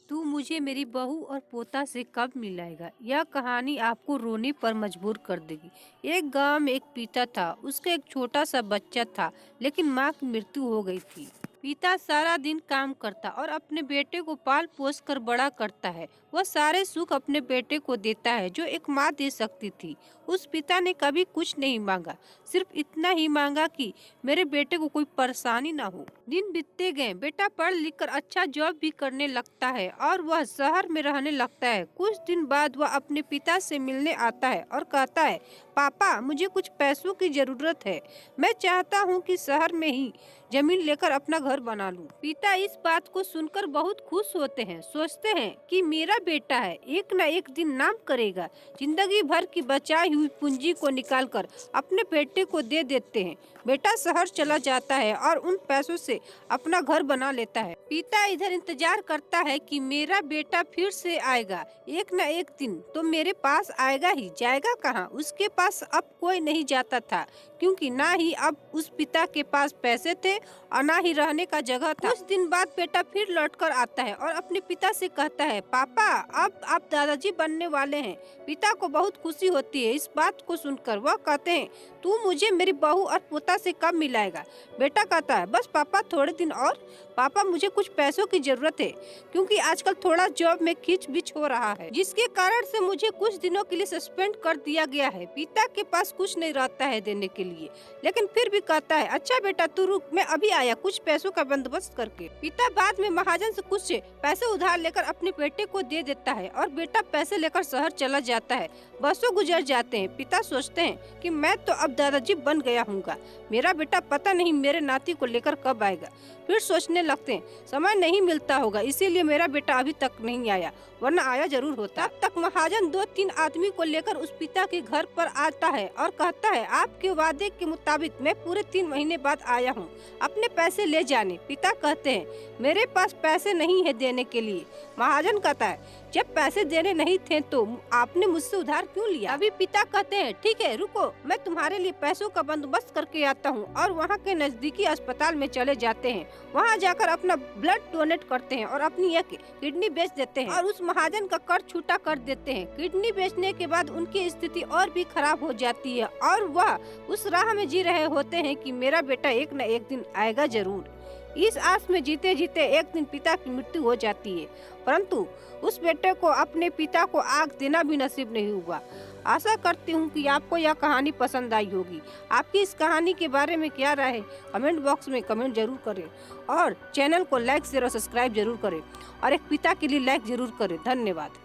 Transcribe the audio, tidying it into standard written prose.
तू मुझे मेरी बहू और पोता से कब मिलाएगा। यह कहानी आपको रोने पर मजबूर कर देगी। एक गांव में एक पिता था। उसका एक छोटा सा बच्चा था, लेकिन माँ की मृत्यु हो गई थी। पिता सारा दिन काम करता और अपने बेटे को पाल पोस कर बड़ा करता है। वह सारे सुख अपने बेटे को देता है जो एक माँ दे सकती थी। उस पिता ने कभी कुछ नहीं मांगा, सिर्फ इतना ही मांगा कि मेरे बेटे को कोई परेशानी ना हो। दिन बीतते गए, बेटा पढ़ लिख कर अच्छा जॉब भी करने लगता है और वह शहर में रहने लगता है। कुछ दिन बाद वह अपने पिता से मिलने आता है और कहता है, पापा मुझे कुछ पैसों की जरूरत है। मैं चाहता हूँ कि शहर में ही जमीन लेकर अपना घर बना लूं। पिता इस बात को सुनकर बहुत खुश होते हैं। सोचते हैं कि मेरा बेटा है, एक न एक दिन नाम करेगा। जिंदगी भर की बचाई हुई पूंजी को निकालकर अपने बेटे को दे देते हैं। बेटा शहर चला जाता है और उन पैसों से अपना घर बना लेता है। पिता इधर इंतजार करता है कि मेरा बेटा फिर से आएगा, एक न एक दिन तो मेरे पास आएगा ही। जाएगा कहाँ? उसके पास अब कोई नहीं जाता था, क्योंकि ना ही अब उस पिता के पास पैसे थे और ना ही रहने का जगह था। कुछ दिन बाद बेटा फिर लौटकर आता है और अपने पिता से कहता है, पापा अब आप दादाजी बनने वाले हैं। पिता को बहुत खुशी होती है। इस बात को सुनकर वह कहते हैं, तू मुझे मेरी बहू और पोता से कब मिलाएगा? बेटा कहता है, बस पापा थोड़े दिन और। पापा मुझे कुछ पैसों की जरूरत है, क्योंकि आजकल थोड़ा जॉब में खींच बीच हो रहा है, जिसके कारण से मुझे कुछ दिनों के लिए सस्पेंड कर दिया गया है। पिता के पास कुछ नहीं रहता है देने के लिए, लेकिन फिर भी कहता है, अच्छा बेटा तू रुक, मैं अभी आया कुछ पैसों का बंदोबस्त करके। पिता बाद में महाजन से कुछ पैसे उधार लेकर अपने बेटे को दे देता है और बेटा पैसे लेकर शहर चला जाता है। बरसों गुजर जाते हैं। पिता सोचते हैं कि मैं तो अब दादाजी बन गया हूँगा, मेरा बेटा पता नहीं मेरे नाती को लेकर कब आएगा। फिर सोचने लगते हैं, समय नहीं मिलता होगा, इसीलिए मेरा बेटा अभी तक नहीं आया, वरना आया जरूर होता। तब तक महाजन 2-3 आदमी को लेकर उस पिता के घर पर आता है और कहता है, आपके वादे के मुताबिक मैं पूरे 3 महीने बाद आया हूँ, अपने पैसे ले जाने। पिता कहते हैं, मेरे पास पैसे नहीं है देने के लिए। महाजन कहता है, जब पैसे देने नहीं थे तो आपने मुझसे उधार क्यों लिया? अभी पिता कहते हैं, ठीक है रुको, मैं तुम्हारे लिए पैसों का बंदोबस्त करके आता हूँ। और वहाँ के नजदीकी अस्पताल में चले जाते हैं। वहाँ जाकर अपना ब्लड डोनेट करते हैं और अपनी एक किडनी बेच देते हैं और उस महाजन का कर छूटा कर देते हैं। किडनी बेचने के बाद उनकी स्थिति और भी खराब हो जाती है और वह उस राह में जी रहे होते हैं कि मेरा बेटा एक न एक दिन आएगा जरूर। इस आस में जीते जीते एक दिन पिता की मृत्यु हो जाती है, परंतु उस बेटे को अपने पिता को आग देना भी नसीब नहीं हुआ। आशा करती हूँ कि आपको यह कहानी पसंद आई होगी। आपकी इस कहानी के बारे में क्या राय है, कमेंट बॉक्स में कमेंट जरूर करें और चैनल को लाइक शेयर और सब्सक्राइब जरूर करें और एक पिता के लिए लाइक जरूर करें। धन्यवाद।